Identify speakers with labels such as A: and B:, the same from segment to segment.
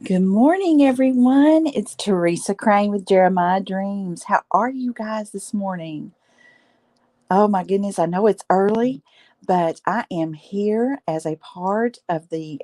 A: Good morning, everyone. It's Teresa Crane with Jeremiah Dreams. How are you guys this morning? Oh my goodness, I know it's early, but I am here as a part of the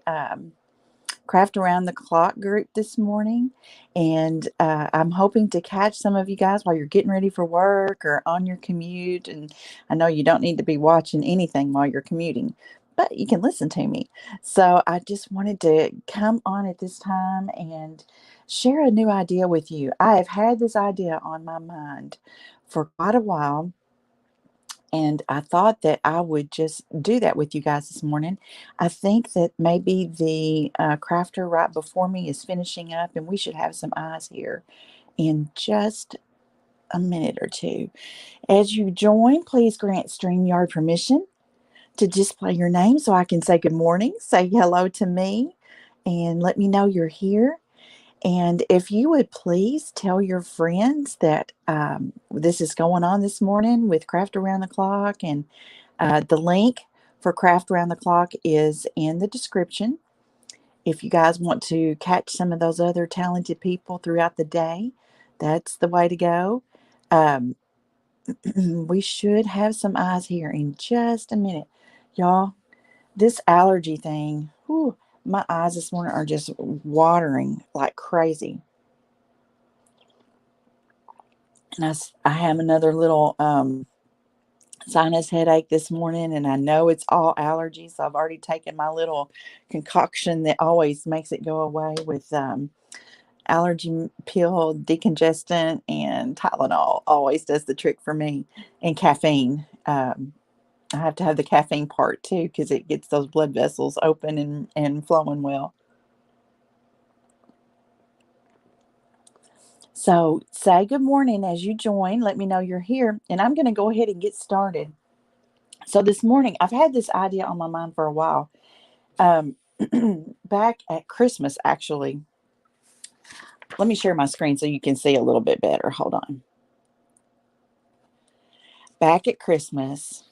A: Craft Around the Clock group this morning. And I'm hoping to catch some of you guys while you're getting ready for work or on your commute. And I know you don't need to be watching anything while you're commuting, but you can listen to me. So I just wanted to come on at this time and share a new idea with you. I have had this idea on my mind for quite a while, and I thought that I would just do that with you guys this morning. I think that maybe the crafter right before me is finishing up, and we should have some eyes here in just a minute or two. As you join, please grant StreamYard permission to display your name so I can say good morning, say hello to me, and let me know you're here. And if you would please tell your friends that this is going on this morning with Craft Around the Clock, and the link for Craft Around the Clock is in the description. If you guys want to catch some of those other talented people throughout the day, that's the way to go. Um, we should have some eyes here in just a minute. Y'all, this allergy thing, whew, my eyes this morning are just watering like crazy. And I have another little sinus headache this morning, and I know it's all allergies. So I've already taken my little concoction that always makes it go away with allergy pill, decongestant, and Tylenol. Always does the trick for me, and caffeine. I have to have the caffeine part too because it gets those blood vessels open and flowing well. So say good morning as you join. Let me know you're here, and I'm going to go ahead and get started. So this morning, I've had this idea on my mind for a while. Um, Back at Christmas, actually, let me share my screen so you can see a little bit better. Hold on. Back at Christmas,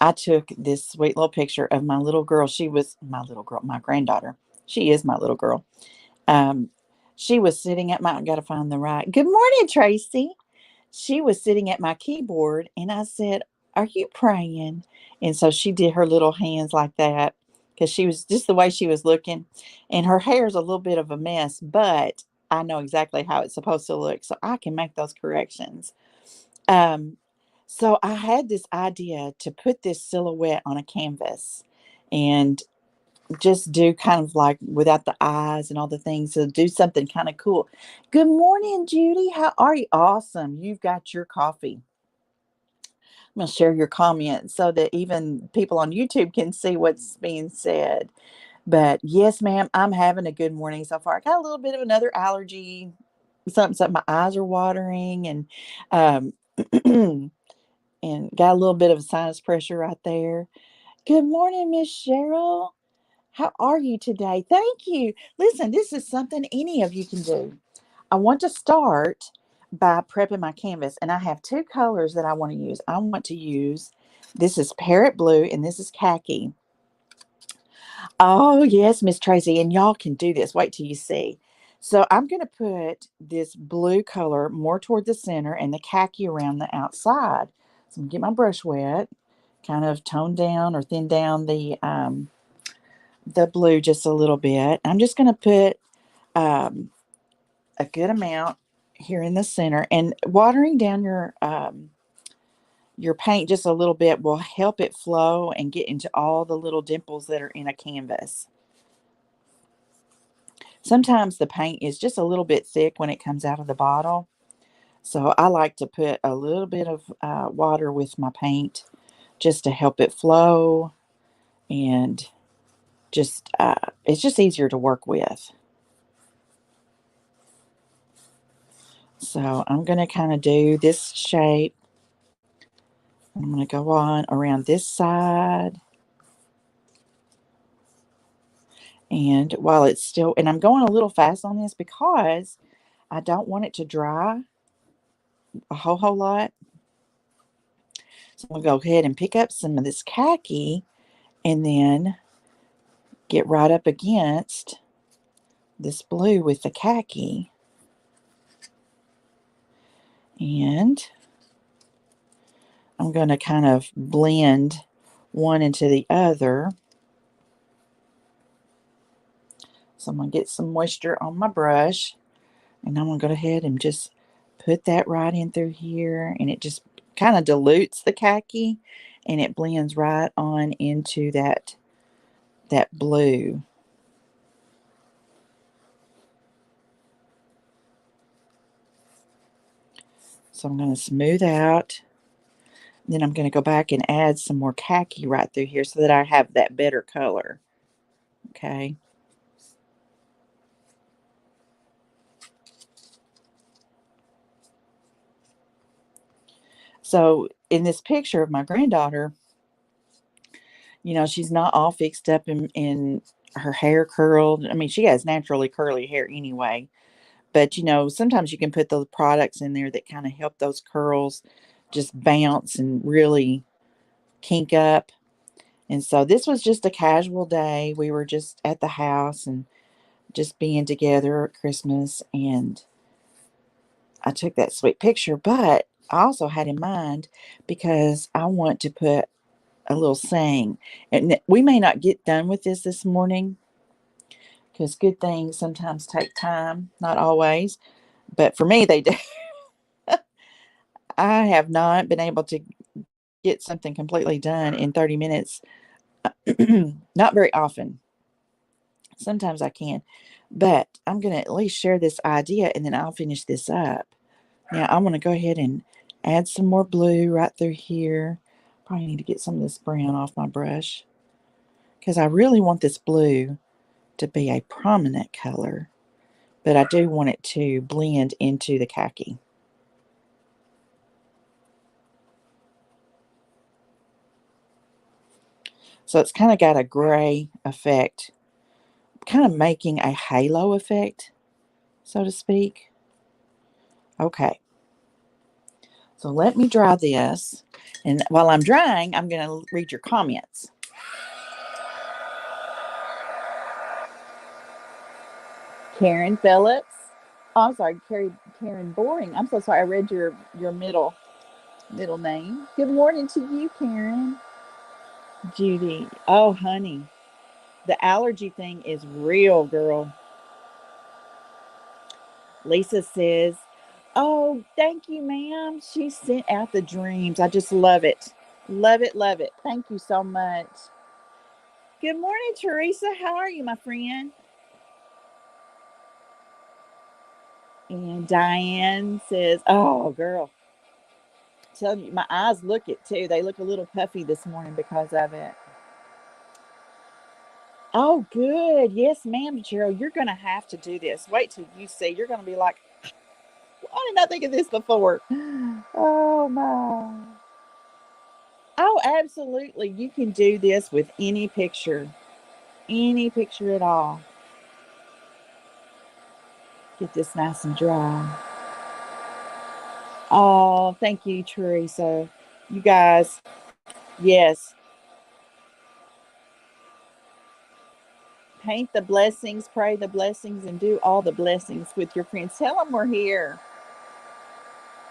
A: I took this sweet little picture of my little girl. She was my little girl, my granddaughter. She is my little girl. Um, she was sitting at my, I got to find the right. Good morning, Tracy. She was sitting at my keyboard, and I said, "Are you praying?" And so she did her little hands like that because she was just the way she was looking. And her hair is a little bit of a mess, but I know exactly how it's supposed to look. So I can make those corrections. Um, so I had this idea to put this silhouette on a canvas and just do kind of like without the eyes and all the things. So do something kind of cool. Good morning, Judy. How are you? Awesome. You've got your coffee. I'm going to share your comments so that even people on YouTube can see what's being said. But yes, ma'am, I'm having a good morning so far. I got a little bit of another allergy, something. My eyes are watering, um, and got a little bit of sinus pressure right there. Good morning, Miss Cheryl. How are you today? Thank you. Listen, this is something any of you can do. I want to start by prepping my canvas, and I have two colors that I want to use. I want to use, this is parrot blue and this is khaki. Oh, yes, Miss Tracy, and y'all can do this. Wait till you see. So I'm going to put this blue color more toward the center and the khaki around the outside. So I'm going to get my brush wet, kind of tone down or thin down the blue just a little bit. I'm just going to put um, a good amount here in the center, and watering down your paint just a little bit will help it flow and get into all the little dimples that are in a canvas. Sometimes the paint is just a little bit thick when it comes out of the bottle, so I like to put a little bit of water with my paint just to help it flow, and just it's just easier to work with. So I'm going to kind of do this shape. I'm going to go on around this side. And while it's still, and I'm going a little fast on this because I don't want it to dry a whole lot. So I'm going to go ahead and pick up some of this khaki and then get right up against this blue with the khaki. And I'm going to kind of blend one into the other. So I'm going to get some moisture on my brush, and I'm going to go ahead and just put that right in through here, and it just kind of dilutes the khaki, and it blends right on into that blue. So I'm going to smooth out. Then I'm going to go back and add some more khaki right through here so that I have that better color. Okay. So in this picture of my granddaughter, she's not all fixed up in her hair curled. I mean, she has naturally curly hair anyway. But, sometimes you can put those products in there that kind of help those curls just bounce and really kink up. And so this was just a casual day. We were just at the house and just being together at Christmas. And I took that sweet picture. But I also had in mind, because I want to put a little saying. And we may not get done with this morning, because good things sometimes take time, not always. But for me, they do. I have not been able to get something completely done in 30 minutes. Not very often. Sometimes I can. But I'm going to at least share this idea, and then I'll finish this up. Now, I'm going to go ahead and add some more blue right through here. Probably need to get some of this brown off my brush, because I really want this blue to be a prominent color, but I do want it to blend into the khaki. So it's kind of got a gray effect, kind of making a halo effect, so to speak. Okay. So let me dry this. And while I'm drying, I'm going to read your comments. Karen Phillips. Oh, I'm sorry, Karen Boring. I'm so sorry. I read your middle name. Good morning to you, Karen. Judy. Oh, honey. The allergy thing is real, girl. Lisa says, "Oh, thank you, ma'am. She sent out the dreams. I just love it. Love it, love it. Thank you so much." Good morning, Teresa. How are you, my friend? And Diane says, "Oh, girl, tell you, my eyes look it too. They look a little puffy this morning because of it." Oh, good. Yes, ma'am, Cheryl. You're going to have to do this. Wait till you see. You're going to be like, "Why didn't I think of this before?" Oh, my. Oh, absolutely. You can do this with any picture at all. Get this nice and dry. Oh, thank you, Teresa. You guys, yes. Paint the blessings, pray the blessings, and do all the blessings with your friends. Tell them we're here.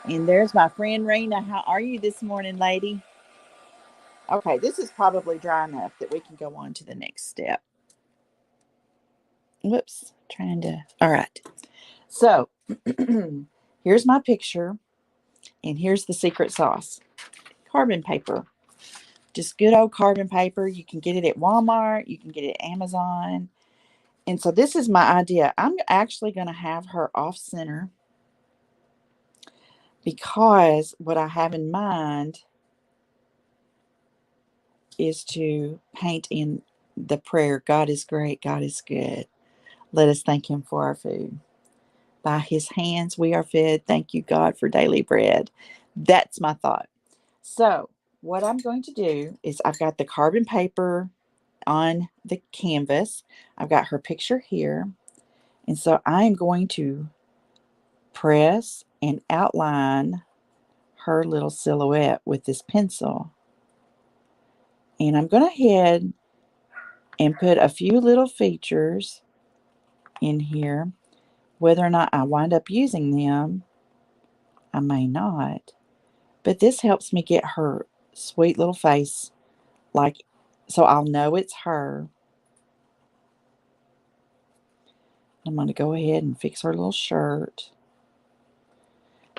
A: And there's my friend Rena. How are you this morning, lady? Okay, this is probably dry enough that we can go on to the next step. Whoops, trying to. All right. So here's my picture, and here's the secret sauce: carbon paper. Just good old carbon paper. You can get it at Walmart, you can get it at Amazon. And so this is my idea. I'm actually going to have her off center, because what I have in mind is to paint in the prayer, "God is great, God is good. Let us thank him for our food. By his hands we are fed. Thank you, God, for daily bread." That's my thought. So what I'm going to do is, I've got the carbon paper on the canvas. I've got her picture here. And so I am going to press and outline her little silhouette with this pencil. And I'm going to head and put a few little features in here. Whether or not I wind up using them, I may not. But this helps me get her sweet little face, like, so I'll know it's her. I'm going to go ahead and fix her little shirt.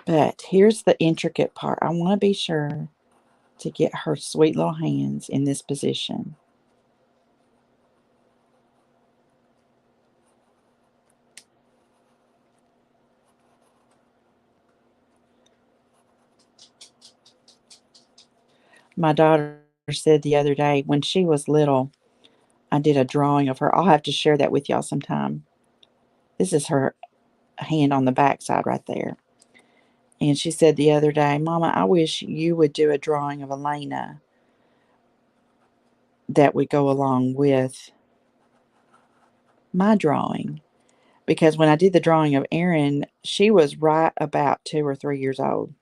A: But here's the intricate part. I want to be sure to get her sweet little hands in this position. My daughter said the other day when she was little, I did a drawing of her. I'll have to share that with y'all sometime. This is her hand on the backside right there. And she said the other day, Mama, I wish you would do a drawing of Elena that would go along with my drawing. Because when I did the drawing of Erin, she was right about 2 or 3 years old.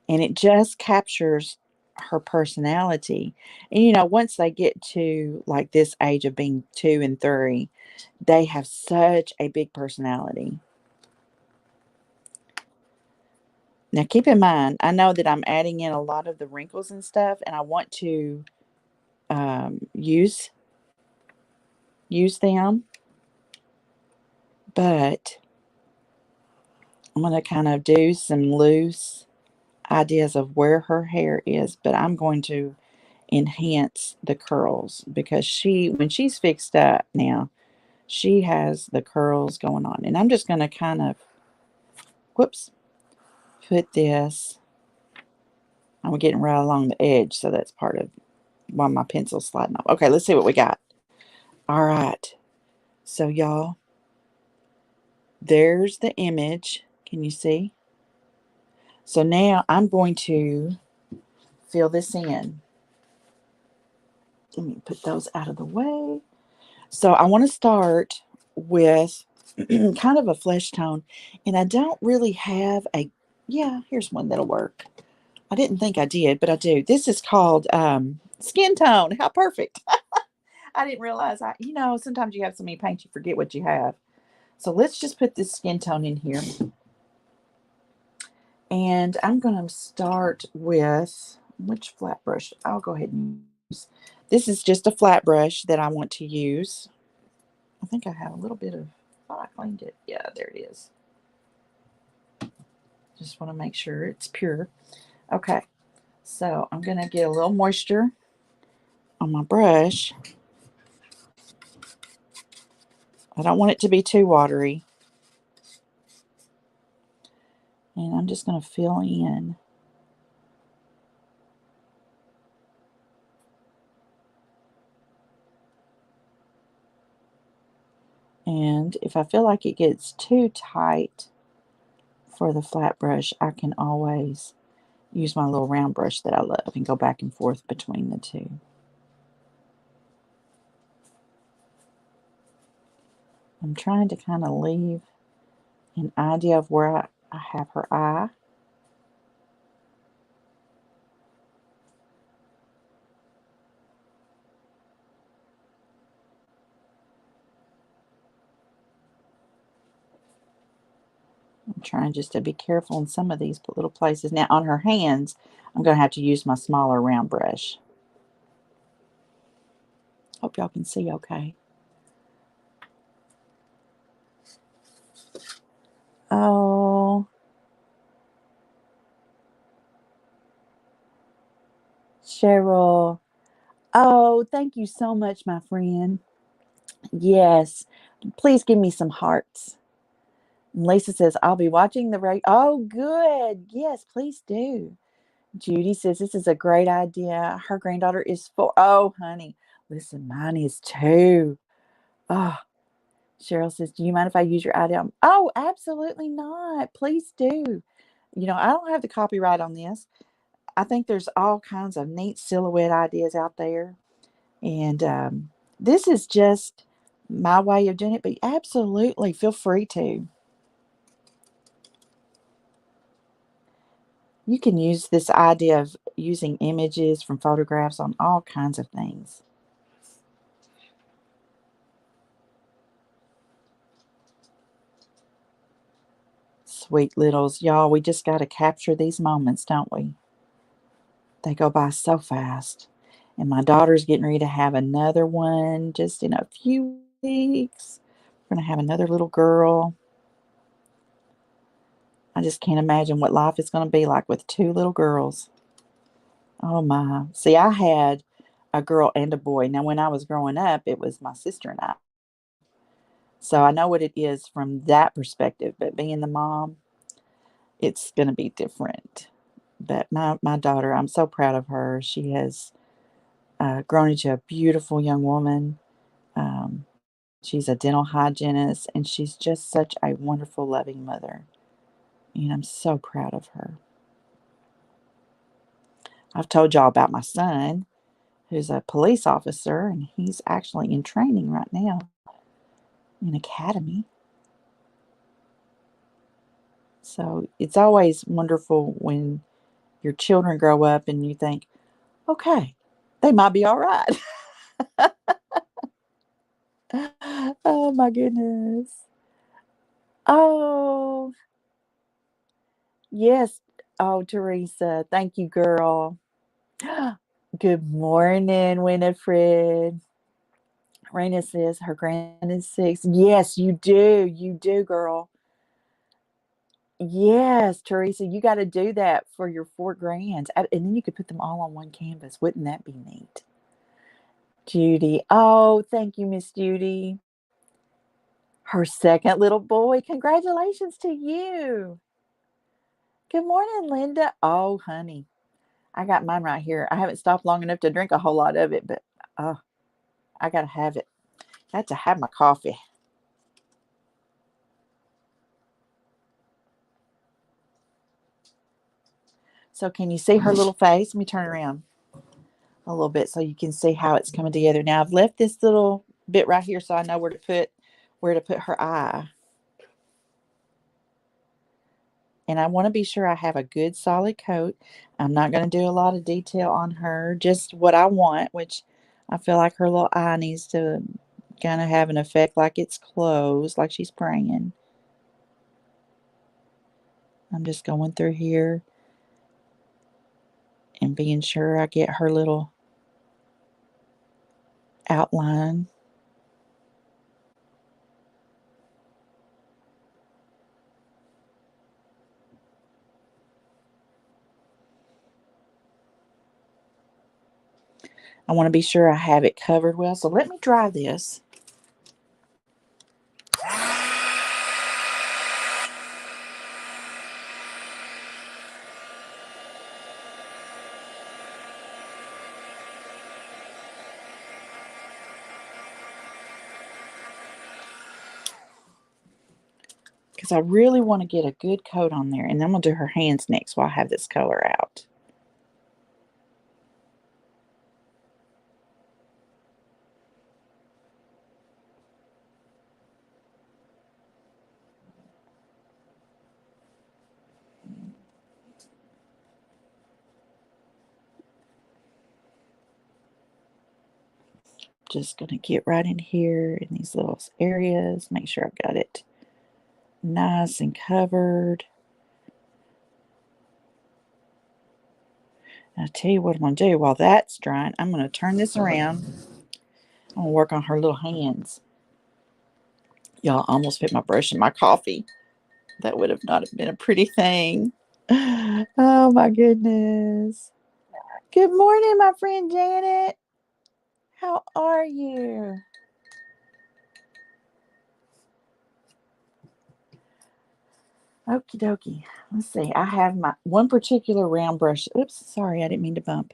A: And it just captures her personality. And once they get to like this age of being 2 and 3, they have such a big personality. Now, keep in mind, I know that I'm adding in a lot of the wrinkles and stuff, and I want to use them, but I'm going to kind of do some loose ideas of where her hair is, but I'm going to enhance the curls because when she's fixed up now, she has the curls going on. And I'm just going to kind of, whoops, put this. I'm getting right along the edge, so that's part of why my pencil's sliding off. Okay, let's see what we got. All right. So, y'all, there's the image. Can you see? So now I'm going to fill this in. Let me put those out of the way. So I want to start with kind of a flesh tone. And I don't really have yeah, here's one that'll work. I didn't think I did, but I do. This is called skin tone. How perfect. I didn't realize sometimes you have so many paints you forget what you have. So let's just put this skin tone in here. And I'm going to start with which flat brush? I'll go ahead and use. This is just a flat brush that I want to use. I think I have a little bit of, oh, I cleaned it. Yeah, there it is. Just want to make sure it's pure. Okay, so I'm going to get a little moisture on my brush. I don't want it to be too watery. And I'm just going to fill in. And if I feel like it gets too tight for the flat brush, I can always use my little round brush that I love and go back and forth between the two. I'm trying to kind of leave an idea of where I have her eye. I'm trying just to be careful in some of these little places. Now on her hands, I'm going to have to use my smaller round brush. Hope y'all can see okay. Oh, Cheryl. Oh, thank you so much, my friend. Yes, please give me some hearts. And Lisa says, I'll be watching the radio. Oh, good. Yes, please do. Judy says, this is a great idea. Her granddaughter is 4. Oh, honey. Listen, mine is 2. Oh, Cheryl says, do you mind if I use your idea? Oh, absolutely not. Please do. I don't have the copyright on this. I think there's all kinds of neat silhouette ideas out there. And this is just my way of doing it, but absolutely feel free to. You can use this idea of using images from photographs on all kinds of things. sweet littles. Y'all, we just got to capture these moments, don't we? They go by so fast. And my daughter's getting ready to have another one just in a few weeks. We're going to have another little girl. I just can't imagine what life is going to be like with two little girls. Oh my. See, I had a girl and a boy. Now, when I was growing up, it was my sister and I. So I know what it is from that perspective. But being the mom, it's going to be different. But my daughter, I'm so proud of her. She has grown into a beautiful young woman. Um, she's a dental hygienist, and she's just such a wonderful, loving mother. And I'm so proud of her. I've told y'all about my son, who's a police officer, and he's actually in training right now in academy. So it's always wonderful when your children grow up and you think, okay, they might be all right. Oh my goodness. Oh, yes. Oh, Teresa, thank you, girl. Good morning, Winifred. Raina says her grand is 6. Yes, you do. You do, girl. Yes, Teresa, you got to do that for your 4 grands. And then you could put them all on one canvas. Wouldn't that be neat? Judy. Oh, thank you, Miss Judy. Her second little boy. Congratulations to you. Good morning, Linda. Oh, honey. I got mine right here. I haven't stopped long enough to drink a whole lot of it, but oh, I got to have it. Got to have my coffee. So, can you see her little face? Let me turn around a little bit so you can see how it's coming together. Now, I've left this little bit right here so I know where to put her eye. And I want to be sure I have a good solid coat. I'm not going to do a lot of detail on her, just what I want, which I feel like her little eye needs to kind of have an effect like it's closed, like she's praying. I'm just going through here and being sure I get her little outline. I want to be sure I have it covered well. So let me dry this. Because I really want to get a good coat on there. And then I'm going to do her hands next while I have this color out. Just going to get right in here in these little areas. Make sure I've got it nice and covered. And I'll tell you what I'm going to do while that's drying. I'm going to turn this around. I'm going to work on her little hands. Y'all, almost put my brush in my coffee. That would have not have been a pretty thing. Oh my goodness. Good morning, my friend Janet. How are you? Okie dokie. Let's see. I have my one particular round brush. Oops, sorry, I didn't mean to bump.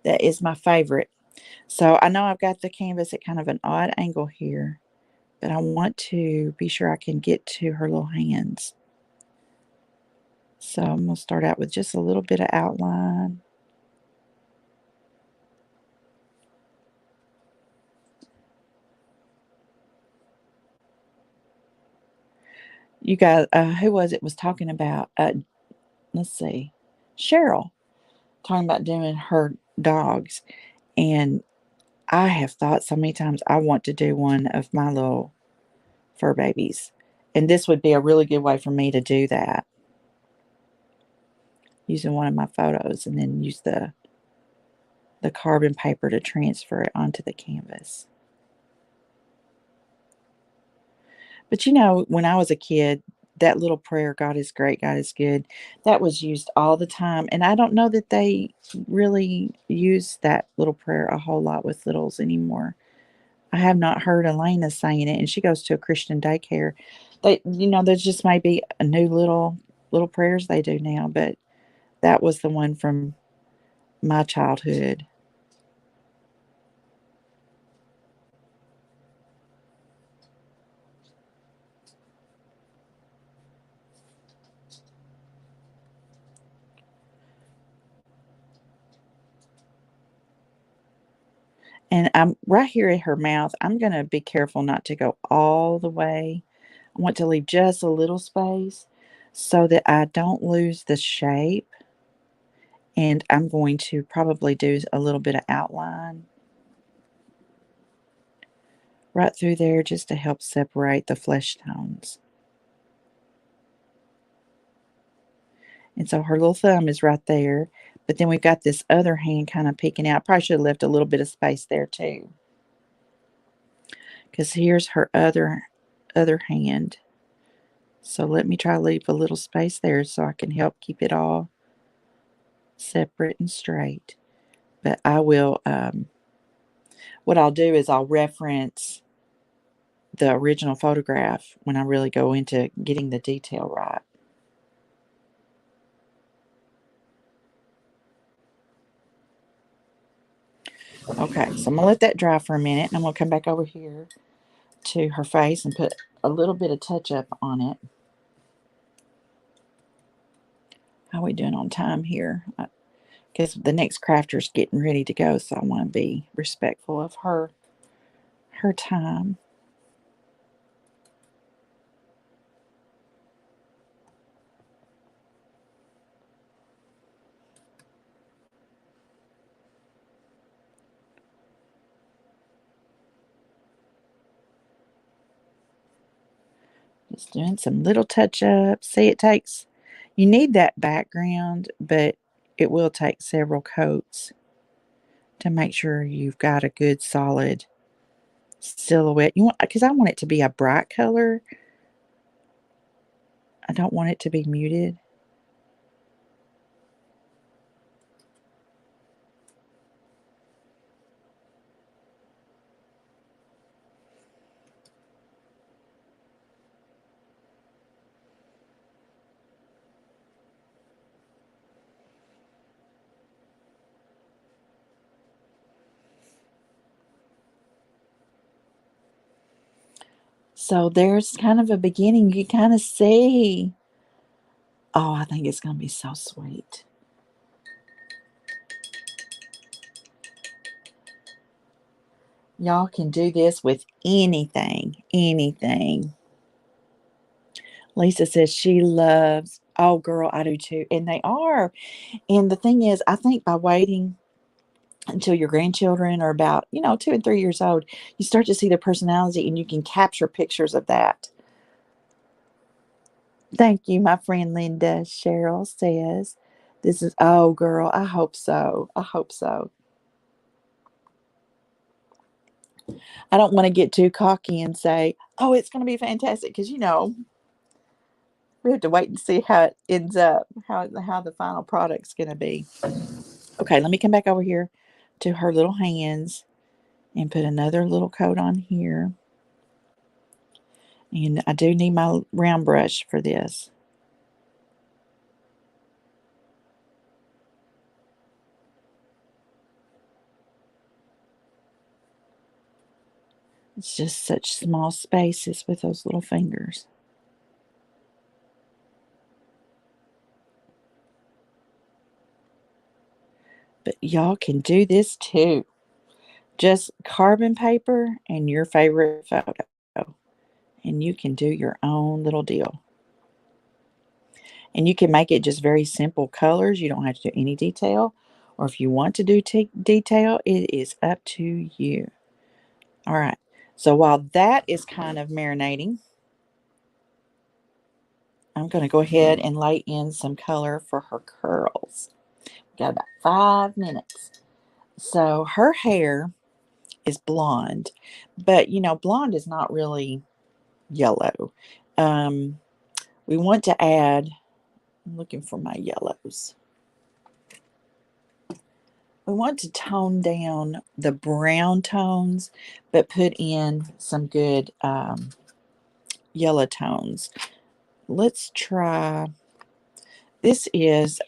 A: That is my favorite. So I know I've got the canvas at kind of an odd angle here, but I want to be sure I can get to her little hands. So I'm going to start out with just a little bit of outline. You guys, who was it was talking about? Let's see, Cheryl, talking about doing her dogs. And I have thought so many times I want to do one of my little fur babies. And this would be a really good way for me to do that, using one of my photos and then use the carbon paper to transfer it onto the canvas. But when I was a kid, that little prayer, God is great, God is good, that was used all the time. And I don't know that they really use that little prayer a whole lot with littles anymore. I have not heard Elena saying it, and she goes to a Christian daycare. There's just maybe a new little prayers they do now, but that was the one from my childhood. And I'm right here at her mouth. I'm going to be careful not to go all the way. I want to leave just a little space so that I don't lose the shape. And I'm going to probably do a little bit of outline right through there just to help separate the flesh tones. And so her little thumb is right there. But then we've got this other hand kind of peeking out. Probably should have left a little bit of space there too. Because here's her other hand. So let me try to leave a little space there so I can help keep it all separate and straight. But what I'll do is I'll reference the original photograph when I really go into getting the detail right. Okay, so I'm going to let that dry for a minute, and I'm going to come back over here to her face and put a little bit of touch up on it. How are we doing on time here? Because the next crafter's getting ready to go, so I want to be respectful of her time. Just doing some little touch ups. See, you need that background, but it will take several coats to make sure you've got a good solid silhouette. Because I want it to be a bright color. I don't want it to be muted. So there's kind of a beginning. You kind of see. Oh, I think it's going to be so sweet. Y'all can do this with anything, anything. Lisa says she loves, oh, girl, I do too. And they are. And the thing is, I think by waiting until your grandchildren are about, 2 and 3 years old, you start to see their personality and you can capture pictures of that. Thank you, my friend Linda. Cheryl says, this is, oh, girl, I hope so. I hope so. I don't want to get too cocky and say, oh, it's going to be fantastic because, we have to wait and see how it ends up, how the final product's going to be. Okay, let me come back over here to her little hands and put another little coat on here. And I do need my round brush for this. It's just such small spaces with those little fingers. But y'all can do this too. Just carbon paper and your favorite photo. And you can do your own little deal. And you can make it just very simple colors. You don't have to do any detail. Or if you want to do detail, it is up to you. All right. So while that is kind of marinating, I'm going to go ahead and lay in some color for her curls. Got about 5 minutes. So her hair is blonde, but blonde is not really yellow. Um, we want to add, I'm looking for my yellows. We want to tone down the brown tones, but put in some good yellow tones. Let's try, this is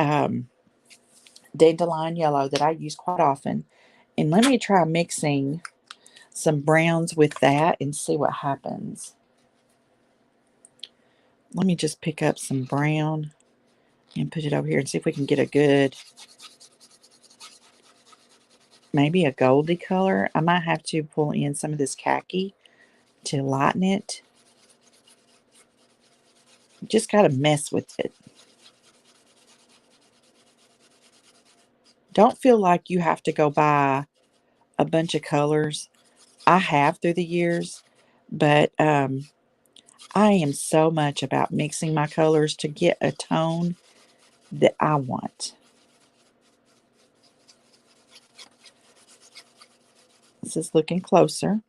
A: dandelion yellow that I use quite often. And let me try mixing some browns with that and see what happens. Let me just pick up some brown and put it over here and see if we can get a good, maybe a goldy color. I might have to pull in some of this khaki to lighten it. Just got to mess with it. Don't feel like you have to go buy a bunch of colors. I have through the years, but I am so much about mixing my colors to get a tone that I want. This is looking closer.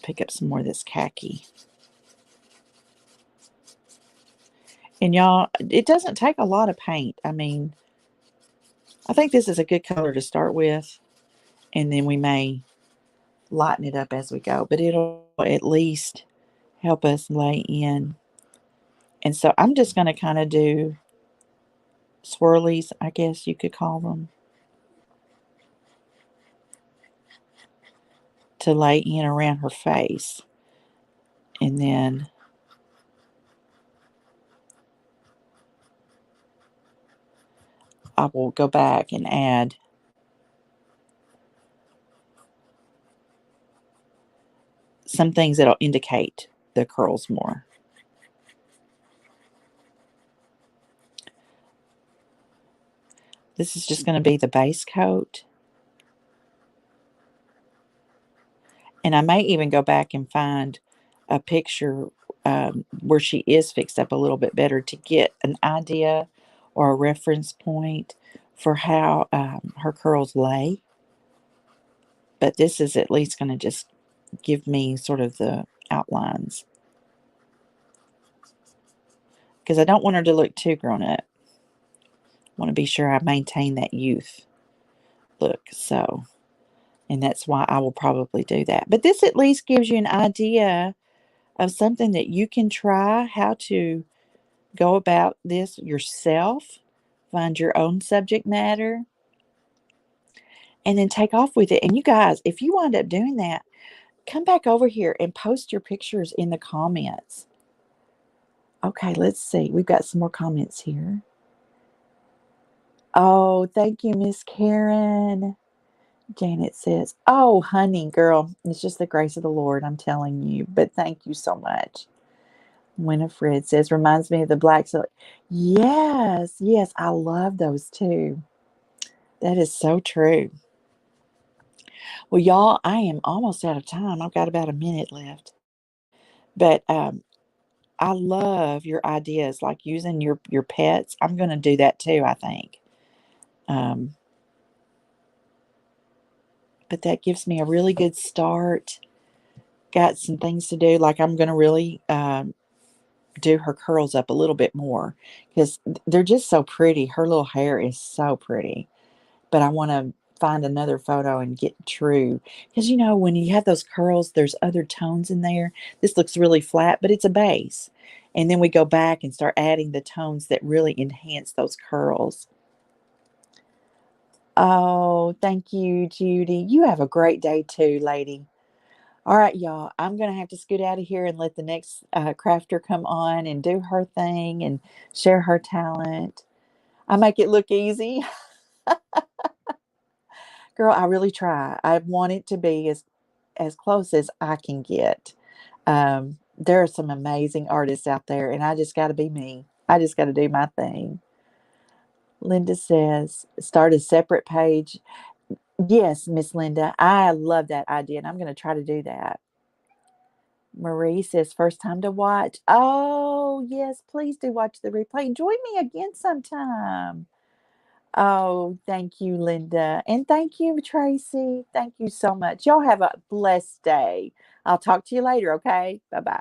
A: Pick up some more of this khaki. And y'all, it doesn't take a lot of paint. I mean, I think this is a good color to start with, and then we may lighten it up as we go, but it'll at least help us lay in. And so I'm just going to kind of do swirlies, I guess you could call them, to lay in around her face. And then I will go back and add some things that'll indicate the curls more. This is just going to be the base coat. And I may even go back and find a picture where she is fixed up a little bit better to get an idea or a reference point for how her curls lay. But this is at least going to just give me sort of the outlines. Because I don't want her to look too grown up. I want to be sure I maintain that youth look. So, and that's why I will probably do that. But this at least gives you an idea of something that you can try how to go about this yourself, find your own subject matter, and then take off with it. And you guys, if you wind up doing that, come back over here and post your pictures in the comments. Okay, let's see. We've got some more comments here. Oh, thank you, Miss Karen. Janet says, oh, honey, girl, it's just the grace of the Lord, I'm telling you. But thank you so much. Winifred says, reminds me of the black silk. Yes, yes, I love those too. That is so true. Well, y'all, I am almost out of time. I've got about a minute left. But I love your ideas, like using your pets. I'm going to do that too, I think. Um, but that gives me a really good start. Got some things to do. Like I'm going to really do her curls up a little bit more because they're just so pretty. Her little hair is so pretty. But I want to find another photo and get true. Because, when you have those curls, there's other tones in there. This looks really flat, but it's a base. And then we go back and start adding the tones that really enhance those curls. Oh, thank you, Judy. You have a great day too, lady. All right, y'all. I'm going to have to scoot out of here and let the next crafter come on and do her thing and share her talent. I make it look easy. Girl, I really try. I want it to be as close as I can get. There are some amazing artists out there, and I just got to be me. I just got to do my thing. Linda says, start a separate page. Yes, Miss Linda, I love that idea, and I'm going to try to do that. Marie says, first time to watch. Oh, Oh, yes, please do watch the replay. Join me again sometime. Oh, thank you, Linda. And thank you, Tracy. Thank you so much. Y'all have a blessed day. I'll talk to you later, okay? Bye bye.